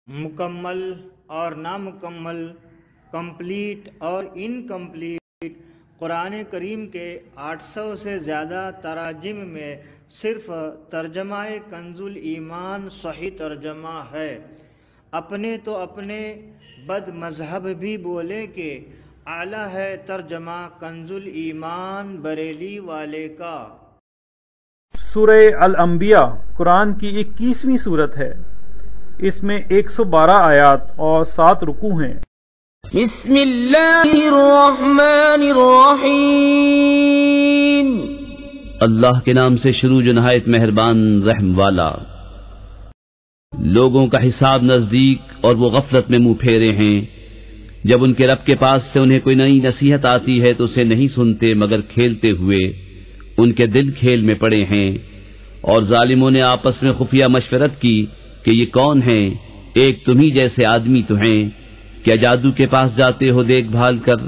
مکمل اور نامکمل، کمپلیٹ اور انکمپلیٹ، قرآن کریم کے 800 سے زیادہ تراجم میں صرف ترجمہ کنز الایمان صحیح ترجمہ ہے۔ اپنے تو اپنے بد مذہب بھی بولے کہ اعلیٰ ہے ترجمہ کنز الایمان بریلی والے کا۔ سورہ الانبیاء قرآن کی 21ویں سورت ہے۔ اس میں 112 آیات اور 7 رکوع ہیں۔ بسم اللہ الرحمن الرحیم، اللہ کے نام سے شروع جو نہایت مہربان رحم والا۔ لوگوں کا حساب نزدیک اور وہ غفلت میں منہ پھیرے ہیں۔ جب ان کے رب کے پاس سے انہیں کوئی نئی نصیحت آتی ہے تو اسے نہیں سنتے مگر کھیلتے ہوئے۔ ان کے دل کھیل میں پڑے ہیں۔ اور ظالموں نے آپس میں خفیہ مشورت کی کہ یہ کون ہیں؟ ایک تم ہی جیسے آدمی تو ہیں، کیا جادو کے پاس جاتے ہو دیکھ بھال کر؟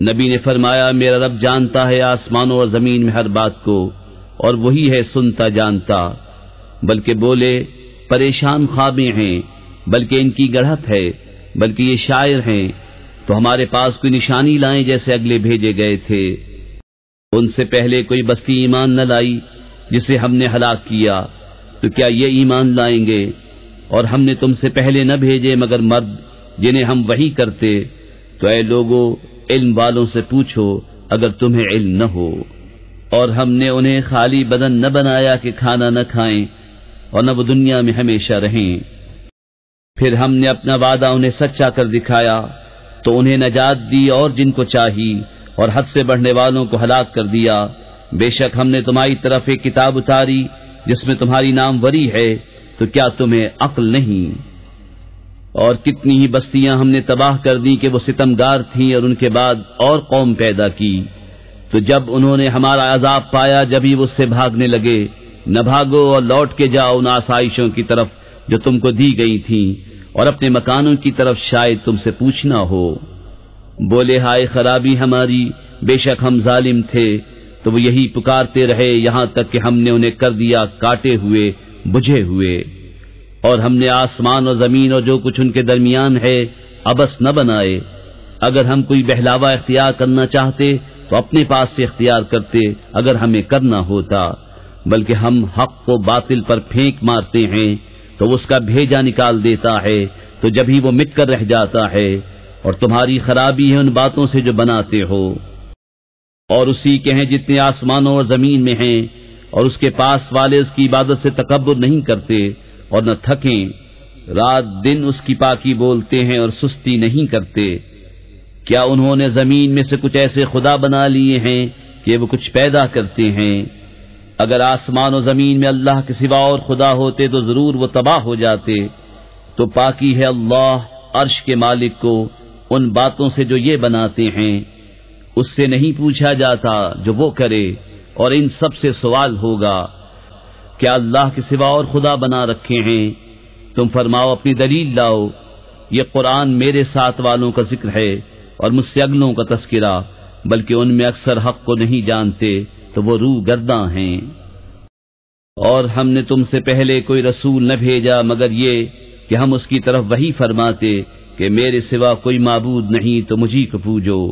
نبی نے فرمایا میرا رب جانتا ہے آسمانوں اور زمین میں ہر بات کو، اور وہی ہے سنتا جانتا۔ بلکہ بولے پریشان خوابیں ہیں، بلکہ ان کی گڑھت ہے، بلکہ یہ شاعر ہیں، تو ہمارے پاس کوئی نشانی لائیں جیسے اگلے بھیجے گئے تھے۔ ان سے پہلے کوئی بستی ایمان نہ لائی جسے ہم نے ہلاک کیا، تو کیا یہ ایمان لائیں گے؟ اور ہم نے تم سے پہلے نہ بھیجے مگر مرد جنہیں ہم وحی کرتے۔ تو اے لوگو علم والوں سے پوچھو اگر تمہیں علم نہ ہو۔ اور ہم نے انہیں خالی بدن نہ بنایا کہ کھانا نہ کھائیں اور نہ وہ دنیا میں ہمیشہ رہیں۔ پھر ہم نے اپنا وعدہ انہیں سچا کر دکھایا تو انہیں نجات دی اور جن کو چاہی، اور حد سے بڑھنے والوں کو ہلاک کر دیا۔ بے شک ہم نے تمہاری طرف ایک کتاب اتاری جس میں تمہاری ناموری ہے، تو کیا تمہیں عقل نہیں؟ اور کتنی ہی بستیاں ہم نے تباہ کر دی کہ وہ ستمگار تھیں، اور ان کے بعد اور قوم پیدا کی۔ تو جب انہوں نے ہمارا عذاب پایا جبھی وہ اس سے بھاگنے لگے۔ نہ بھاگو اور لوٹ کے جاؤ ان آسائشوں کی طرف جو تم کو دی گئی تھیں، اور اپنے مکانوں کی طرف شاید تم سے پوچھنا ہو۔ بولے ہائے خرابی ہماری، بے شک ہم ظالم تھے۔ تو وہ یہی پکارتے رہے یہاں تک کہ ہم نے انہیں کر دیا کاٹے ہوئے، بجھے ہوئے۔ اور ہم نے آسمان اور زمین اور جو کچھ ان کے درمیان ہے عبث نہ بنائے۔ اگر ہم کوئی بہلاوا اختیار کرنا چاہتے تو اپنے پاس سے اختیار کرتے اگر ہمیں کرنا ہوتا، بلکہ ہم حق کو باطل پر پھینک مارتے ہیں تو اس کا بھیجا نکال دیتا ہے، تو جبھی وہ مٹ کر رہ جاتا ہے۔ اور تمہاری خرابی ہے ان باتوں سے جو بناتے ہو۔ اور اسی کے ہیں جتنے آسمانوں اور زمین میں ہیں، اور اس کے پاس والے اس کی عبادت سے تکبر نہیں کرتے اور نہ تھکیں۔ رات دن اس کی پاکی بولتے ہیں اور سستی نہیں کرتے۔ کیا انہوں نے زمین میں سے کچھ ایسے خدا بنا لیے ہیں کہ وہ کچھ پیدا کرتے ہیں؟ اگر آسمان و زمین میں اللہ کے سوا اور خدا ہوتے تو ضرور وہ تباہ ہو جاتے۔ تو پاکی ہے اللہ عرش کے مالک کو ان باتوں سے جو یہ بناتے ہیں۔ اس سے نہیں پوچھا جاتا جو وہ کرے، اور ان سب سے سوال ہوگا۔ کیا اللہ کے سوا اور خدا بنا رکھے ہیں؟ تم فرماؤ اپنی دلیل لاؤ۔ یہ قرآن میرے ساتھ والوں کا ذکر ہے اور مجھ سے اگلوں کا تذکرہ، بلکہ ان میں اکثر حق کو نہیں جانتے تو وہ روح گرداں ہیں۔ اور ہم نے تم سے پہلے کوئی رسول نہ بھیجا مگر یہ کہ ہم اس کی طرف وحی فرماتے کہ میرے سوا کوئی معبود نہیں تو مجھی کو پوجو۔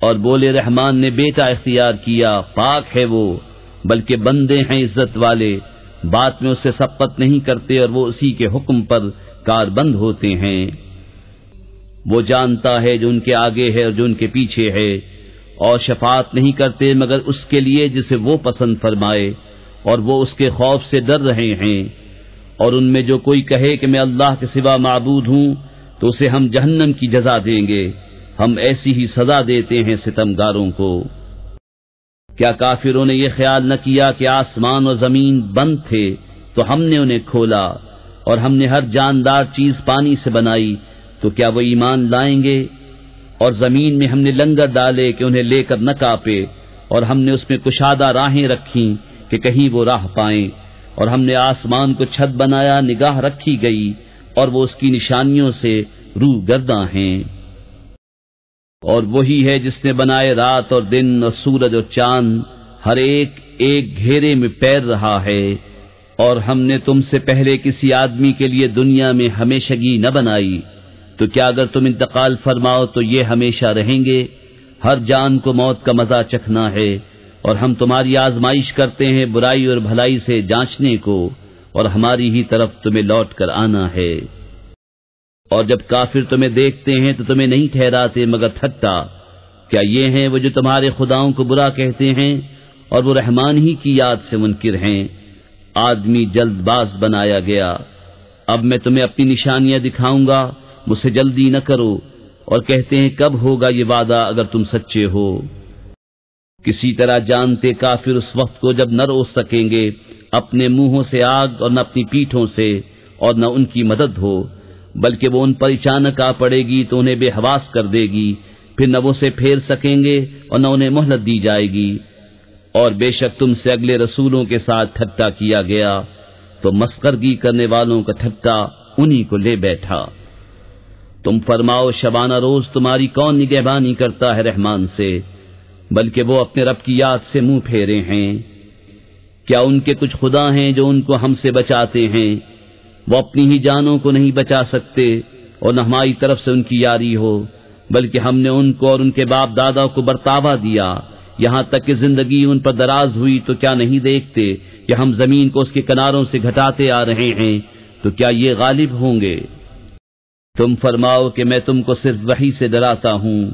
اور بولے رحمان نے بیٹا اختیار کیا، پاک ہے وہ، بلکہ بندے ہیں عزت والے، بات میں اس سے سبقت نہیں کرتے اور وہ اسی کے حکم پر کاربند ہوتے ہیں۔ وہ جانتا ہے جو ان کے آگے ہے اور جو ان کے پیچھے ہے، اور شفاعت نہیں کرتے مگر اس کے لیے جسے وہ پسند فرمائے، اور وہ اس کے خوف سے ڈر رہے ہیں۔ اور ان میں جو کوئی کہے کہ میں اللہ کے سوا معبود ہوں تو اسے ہم جہنم کی جزا دیں گے، ہم ایسی ہی سزا دیتے ہیں ستمگاروں کو۔ کیا کافروں نے یہ خیال نہ کیا کہ آسمان اور زمین بند تھے تو ہم نے انہیں کھولا، اور ہم نے ہر جاندار چیز پانی سے بنائی، تو کیا وہ ایمان لائیں گے؟ اور زمین میں ہم نے لنگر ڈالے کہ انہیں لے کر نہ کاپے، اور ہم نے اس میں کشادہ راہیں رکھیں کہ کہیں وہ راہ پائیں، اور ہم نے آسمان کو چھت بنایا نگاہ رکھی گئی، اور وہ اس کی نشانیوں سے روح گرداں ہیں۔ اور وہی ہے جس نے بنائے رات اور دن اور سورج اور چاند، ہر ایک ایک گھیرے میں پیر رہا ہے۔ اور ہم نے تم سے پہلے کسی آدمی کے لیے دنیا میں ہمیشگی نہ بنائی، تو کیا اگر تم انتقال فرماؤ تو یہ ہمیشہ رہیں گے؟ ہر جان کو موت کا مزہ چکھنا ہے، اور ہم تمہاری آزمائش کرتے ہیں برائی اور بھلائی سے جانچنے کو، اور ہماری ہی طرف تمہیں لوٹ کر آنا ہے۔ اور جب کافر تمہیں دیکھتے ہیں تو تمہیں نہیں ٹھہراتے مگر ٹھٹا، کیا یہ ہیں وہ جو تمہارے خداؤں کو برا کہتے ہیں اور وہ رحمان ہی کی یاد سے منکر ہیں؟ آدمی جلد باز بنایا گیا، اب میں تمہیں اپنی نشانیاں دکھاؤں گا، مجھ سے جلدی نہ کرو، اور کہتے ہیں کب ہوگا یہ وعدہ اگر تم سچے ہو؟ کسی طرح جانتے کافر اس وقت کو جب نہ روک سکیں گے اپنے منہوں سے آگ اور نہ اپنی پیٹھوں سے، اور نہ ان کی مدد ہو، بلکہ وہ ان پر اچانک آ پڑے گی تو انہیں بے حواس کر دے گی، پھر نہ وہ اسے پھیر سکیں گے اور نہ انہیں مہلت دی جائے گی۔ اور بے شک تم سے اگلے رسولوں کے ساتھ ٹھٹا کیا گیا، تو مسخرگی کرنے والوں کا ٹھٹا انہی کو لے بیٹھا۔ تم فرماؤ شبانہ روز تمہاری کون نگہبانی کرتا ہے رحمان سے، بلکہ وہ اپنے رب کی یاد سے منہ پھیرے ہیں۔ کیا ان کے کچھ خدا ہیں جو ان کو ہم سے بچاتے ہیں؟ وہ اپنی ہی جانوں کو نہیں بچا سکتے، اور نہ ہماری طرف سے ان کی یاری ہو، بلکہ ہم نے ان کو اور ان کے باپ دادا کو برتاوا دیا، یہاں تک کہ زندگی ان پر دراز ہوئی، تو کیا نہیں دیکھتے کہ ہم زمین کو اس کے کناروں سے گھٹاتے آ رہے ہیں، تو کیا یہ غالب ہوں گے؟ تم فرماؤ کہ میں تم کو صرف وحی سے ڈراتا ہوں،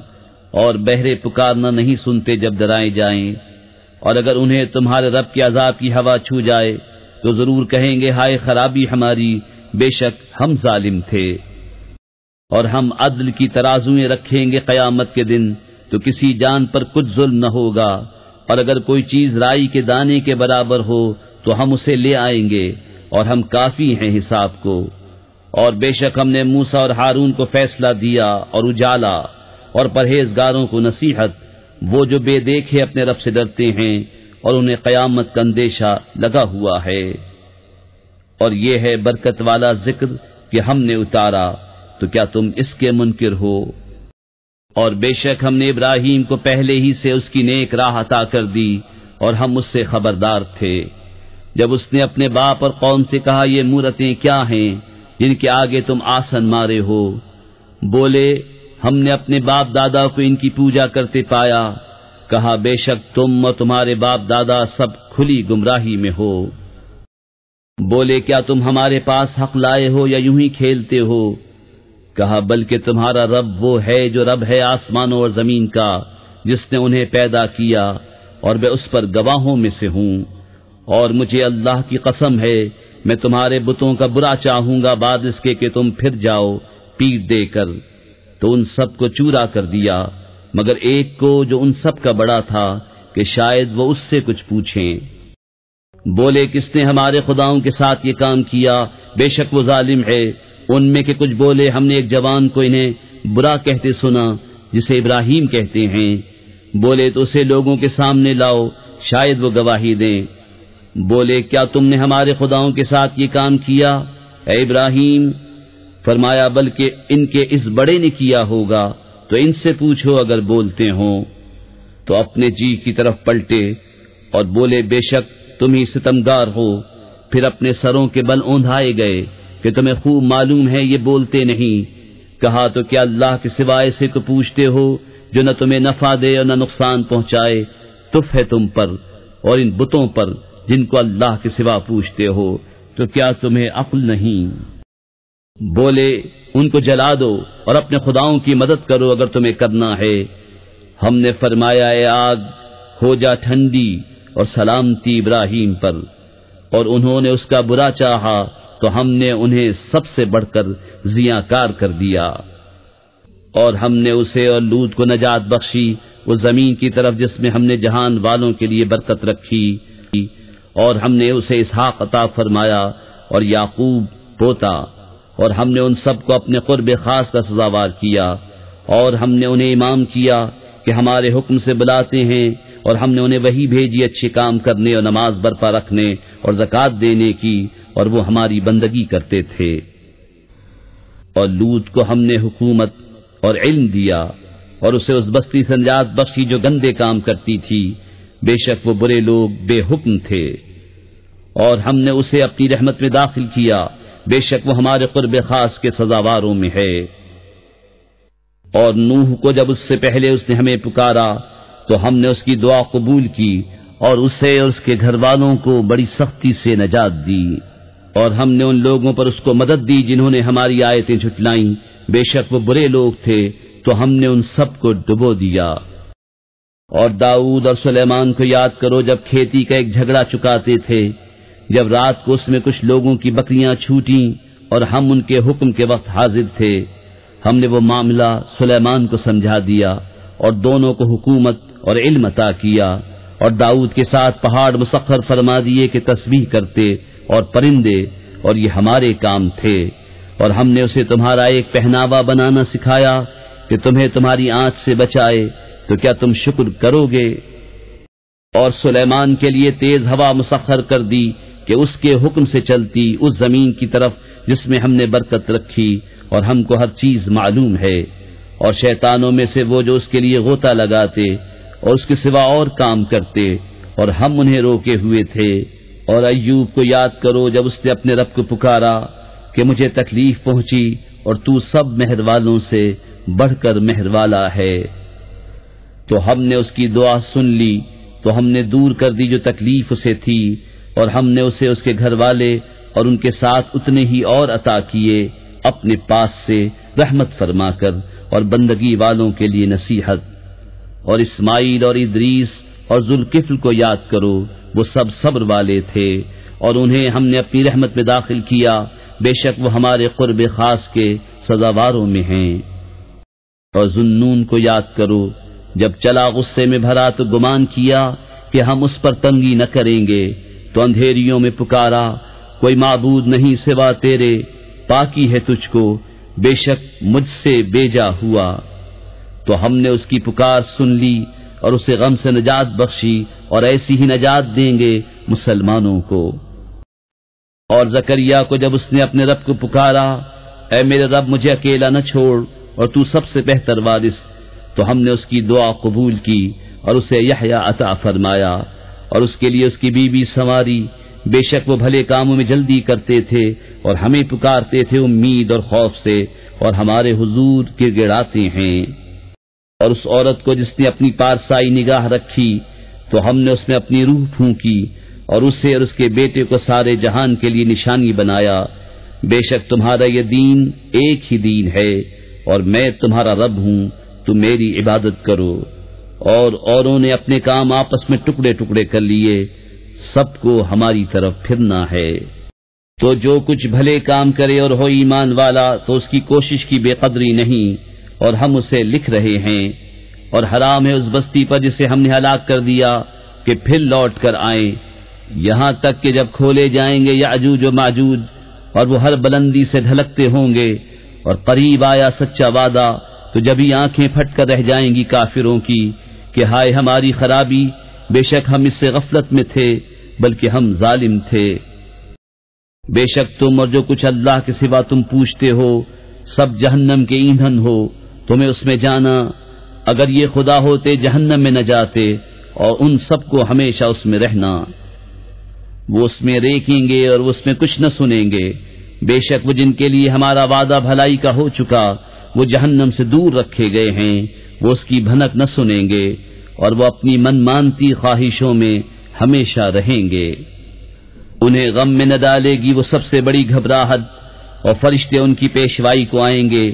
اور بہرے پکارنا نہیں سنتے جب ڈرائے جائیں، اور اگر انہیں تمہارے رب کے عذاب کی ہوا چھو جائے تو ضرور کہیں گے ہائے خرابی ہماری، بے شک ہم ظالم تھے۔ اور ہم عدل کی ترازویں رکھیں گے قیامت کے دن، تو کسی جان پر کچھ ظلم نہ ہوگا، اور اگر کوئی چیز رائی کے دانے کے برابر ہو تو ہم اسے لے آئیں گے، اور ہم کافی ہیں حساب کو۔ اور بے شک ہم نے موسیٰ اور ہارون کو فیصلہ دیا اور اجالا، اور پرہیزگاروں کو نصیحت، وہ جو بے دیکھے اپنے رب سے ڈرتے ہیں اور انہیں قیامت کا اندیشہ لگا ہوا ہے۔ اور یہ ہے برکت والا ذکر کہ ہم نے اتارا، تو کیا تم اس کے منکر ہو؟ اور بے شک ہم نے ابراہیم کو پہلے ہی سے اس کی نیک راہ عطا کر دی، اور ہم اس سے خبردار تھے۔ جب اس نے اپنے باپ اور قوم سے کہا یہ مورتیں کیا ہیں جن کے آگے تم آسن مارے ہو؟ بولے ہم نے اپنے باپ دادا کو ان کی پوجا کرتے پایا۔ کہا بے شک تم اور تمہارے باپ دادا سب کھلی گمراہی میں ہو۔ بولے کیا تم ہمارے پاس حق لائے ہو یا یوں ہی کھیلتے ہو؟ کہا بلکہ تمہارا رب وہ ہے جو رب ہے آسمانوں اور زمین کا، جس نے انہیں پیدا کیا، اور میں اس پر گواہوں میں سے ہوں۔ اور مجھے اللہ کی قسم ہے میں تمہارے بتوں کا برا چاہوں گا بعد اس کے کہ تم پھر جاؤ پیٹ دے کر۔ تو ان سب کو چورا کر دیا مگر ایک کو جو ان سب کا بڑا تھا کہ شاید وہ اس سے کچھ پوچھیں۔ بولے کس نے ہمارے خداؤں کے ساتھ یہ کام کیا؟ بے شک وہ ظالم ہے۔ ان میں کے کچھ بولے ہم نے ایک جوان کو انہیں برا کہتے سنا جسے ابراہیم کہتے ہیں۔ بولے تو اسے لوگوں کے سامنے لاؤ شاید وہ گواہی دیں۔ بولے کیا تم نے ہمارے خداؤں کے ساتھ یہ کام کیا اے ابراہیم؟ فرمایا بلکہ ان کے اس بڑے نے کیا ہوگا، تو ان سے پوچھو اگر بولتے ہوں۔ تو اپنے جی کی طرف پلٹے اور بولے بے شک تم ہی ستمگار ہو۔ پھر اپنے سروں کے بل اوندھائے گئے کہ تمہیں خوب معلوم ہے یہ بولتے نہیں۔ کہا تو کیا اللہ کے سوائے سے کو پوچھتے ہو جو نہ تمہیں نفع دے اور نہ نقصان پہنچائے؟ تف ہے تم پر اور ان بتوں پر جن کو اللہ کے سوا پوچھتے ہو، تو کیا تمہیں عقل نہیں؟ بولے ان کو جلا دو اور اپنے خداؤں کی مدد کرو اگر تمہیں کرنا ہے۔ ہم نے فرمایا اے آگ ہو جا ٹھنڈی اور سلامتی ابراہیم پر، اور انہوں نے اس کا برا چاہا تو ہم نے انہیں سب سے بڑھ کر زیاں کار کر دیا۔ اور ہم نے اسے اور لوط کو نجات بخشی اس زمین کی طرف جس میں ہم نے جہان والوں کے لیے برکت رکھی، اور ہم نے اسے اسحاق عطا فرمایا اور یعقوب پوتا، اور ہم نے ان سب کو اپنے قرب خاص کا سزاوار کیا، اور ہم نے انہیں امام کیا کہ ہمارے حکم سے بلاتے ہیں، اور ہم نے انہیں وہی بھیجی اچھے کام کرنے اور نماز برپا رکھنے اور زکوٰۃ دینے کی، اور وہ ہماری بندگی کرتے تھے۔ اور لوط کو ہم نے حکومت اور علم دیا اور اسے اس بستی سے نجات بخشی جو گندے کام کرتی تھی، بے شک وہ برے لوگ بے حکم تھے۔ اور ہم نے اسے اپنی رحمت میں داخل کیا، بے شک وہ ہمارے قرب خاص کے سزاواروں میں ہے۔ اور نوح کو جب اس سے پہلے اس نے ہمیں پکارا تو ہم نے اس کی دعا قبول کی اور اسے اور اس کے گھر والوں کو بڑی سختی سے نجات دی، اور ہم نے ان لوگوں پر اس کو مدد دی جنہوں نے ہماری آیتیں جھٹلائیں، بے شک وہ برے لوگ تھے، تو ہم نے ان سب کو ڈبو دیا۔ اور داؤد اور سلیمان کو یاد کرو جب کھیتی کا ایک جھگڑا چکاتے تھے، جب رات کو اس میں کچھ لوگوں کی بکریاں چھوٹیں اور ہم ان کے حکم کے وقت حاضر تھے، ہم نے وہ معاملہ سلیمان کو سمجھا دیا اور دونوں کو حکومت اور علم عطا کیا، اور داؤد کے ساتھ پہاڑ مسخر فرما دیے کہ تسبیح کرتے اور پرندے، اور یہ ہمارے کام تھے، اور ہم نے اسے تمہارا ایک پہناوا بنانا سکھایا کہ تمہیں تمہاری آنچ سے بچائے، تو کیا تم شکر کرو گے؟ اور سلیمان کے لیے تیز ہوا مسخر کر دی کہ اس کے حکم سے چلتی اس زمین کی طرف جس میں ہم نے برکت رکھی، اور ہم کو ہر چیز معلوم ہے۔ اور شیطانوں میں سے وہ جو اس کے لیے غوطہ لگاتے اور اس کے سوا اور کام کرتے، اور ہم انہیں روکے ہوئے تھے۔ اور ایوب کو یاد کرو جب اس نے اپنے رب کو پکارا کہ مجھے تکلیف پہنچی اور تو سب مہر والوں سے بڑھ کر مہر والا ہے، تو ہم نے اس کی دعا سن لی، تو ہم نے دور کر دی جو تکلیف اسے تھی، اور ہم نے اسے اس کے گھر والے اور ان کے ساتھ اتنے ہی اور عطا کیے اپنے پاس سے رحمت فرما کر اور بندگی والوں کے لیے نصیحت۔ اور اسماعیل اور ادریس اور ذوالکفل کو یاد کرو، وہ سب صبر والے تھے، اور انہیں ہم نے اپنی رحمت میں داخل کیا، بے شک وہ ہمارے قرب خاص کے سزاواروں میں ہیں۔ اور ذوالنون کو یاد کرو جب چلا غصے میں بھرا تو گمان کیا کہ ہم اس پر تنگی نہ کریں گے، تو اندھیریوں میں پکارا کوئی معبود نہیں سوا تیرے، پاکی ہے تجھ کو، بے شک مجھ سے بیجا ہوا، تو ہم نے اس کی پکار سن لی اور اسے غم سے نجات بخشی، اور ایسی ہی نجات دیں گے مسلمانوں کو۔ اور زکریا کو جب اس نے اپنے رب کو پکارا، اے میرے رب مجھے اکیلا نہ چھوڑ اور تو سب سے بہتر وارث، تو ہم نے اس کی دعا قبول کی اور اسے یحییٰ عطا فرمایا، اور اس کے لیے اس کی بیوی سنواری، بے شک وہ بھلے کاموں میں جلدی کرتے تھے اور ہمیں پکارتے تھے امید اور خوف سے، اور ہمارے حضور گر گڑاتے ہیں۔ اور اس عورت کو جس نے اپنی پارسائی نگاہ رکھی تو ہم نے اس میں اپنی روح پھونکی اور اسے اور اس کے بیٹے کو سارے جہان کے لیے نشانی بنایا، بے شک تمہارا یہ دین ایک ہی دین ہے اور میں تمہارا رب ہوں، تم میری عبادت کرو۔ اور اوروں نے اپنے کام آپس میں ٹکڑے ٹکڑے کر لیے، سب کو ہماری طرف پھرنا ہے۔ تو جو کچھ بھلے کام کرے اور ہو ایمان والا تو اس کی کوشش کی بے قدری نہیں، اور ہم اسے لکھ رہے ہیں۔ اور حرام ہے اس بستی پر جسے ہم نے ہلاک کر دیا کہ پھر لوٹ کر آئیں، یہاں تک کہ جب کھولے جائیں گے یاجوج و ماجوج، اور وہ ہر بلندی سے ڈھلکتے ہوں گے، اور قریب آیا سچا وعدہ، تو جبھی آنکھیں پھٹ کر رہ جائیں گی کافروں کی کہ ہائے ہماری خرابی، بے شک ہم اس سے غفلت میں تھے بلکہ ہم ظالم تھے۔ بے شک تم اور جو کچھ اللہ کے سوا تم پوچھتے ہو سب جہنم کے ایندھن ہو، تمہیں اس میں جانا، اگر یہ خدا ہوتے جہنم میں نہ جاتے، اور ان سب کو ہمیشہ اس میں رہنا۔ وہ اس میں ریکیں گے اور اس میں کچھ نہ سنیں گے، بے شک وہ جن کے لیے ہمارا وعدہ بھلائی کا ہو چکا وہ جہنم سے دور رکھے گئے ہیں، وہ اس کی بھنک نہ سنیں گے، اور وہ اپنی من مانتی خواہشوں میں ہمیشہ رہیں گے۔ انہیں غم میں نہ ڈالے گی وہ سب سے بڑی گھبراہٹ، اور فرشتے ان کی پیشوائی کو آئیں گے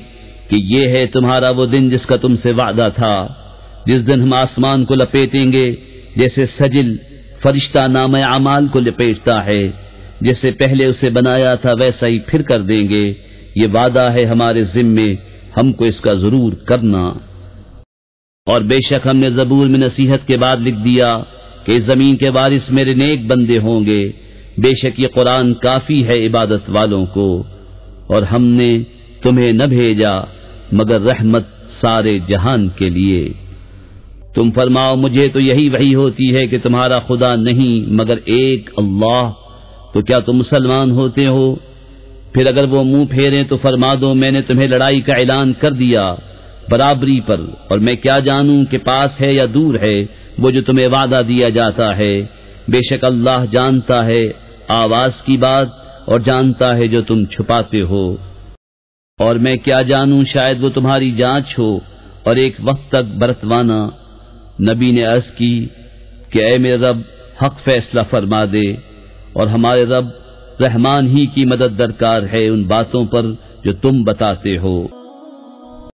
کہ یہ ہے تمہارا وہ دن جس کا تم سے وعدہ تھا، جس دن ہم آسمان کو لپیٹیں گے جیسے سجل فرشتہ نامہ اعمال کو لپیٹتا ہے، جیسے پہلے اسے بنایا تھا ویسا ہی پھر کر دیں گے، یہ وعدہ ہے ہمارے ذمے، ہم کو اس کا ضرور کرنا۔ اور بے شک ہم نے زبور میں نصیحت کے بعد لکھ دیا کہ اس زمین کے وارث میرے نیک بندے ہوں گے، بے شک یہ قرآن کافی ہے عبادت والوں کو، اور ہم نے تمہیں نہ بھیجا مگر رحمت سارے جہان کے لیے۔ تم فرماؤ مجھے تو یہی وحی ہوتی ہے کہ تمہارا خدا نہیں مگر ایک اللہ، تو کیا تم مسلمان ہوتے ہو؟ پھر اگر وہ منہ پھیریں تو فرما دو میں نے تمہیں لڑائی کا اعلان کر دیا برابری پر، اور میں کیا جانوں کہ پاس ہے یا دور ہے وہ جو تمہیں وعدہ دیا جاتا ہے، بے شک اللہ جانتا ہے آواز کی بات اور جانتا ہے جو تم چھپاتے ہو۔ اور میں کیا جانوں، شاید وہ تمہاری جانچ ہو اور ایک وقت تک برتوانا۔ نبی نے عرض کی کہ اے میرے رب، حق فیصلہ فرما دے، اور ہمارے رب رحمان ہی کی مدد درکار ہے ان باتوں پر جو تم بتاتے ہو۔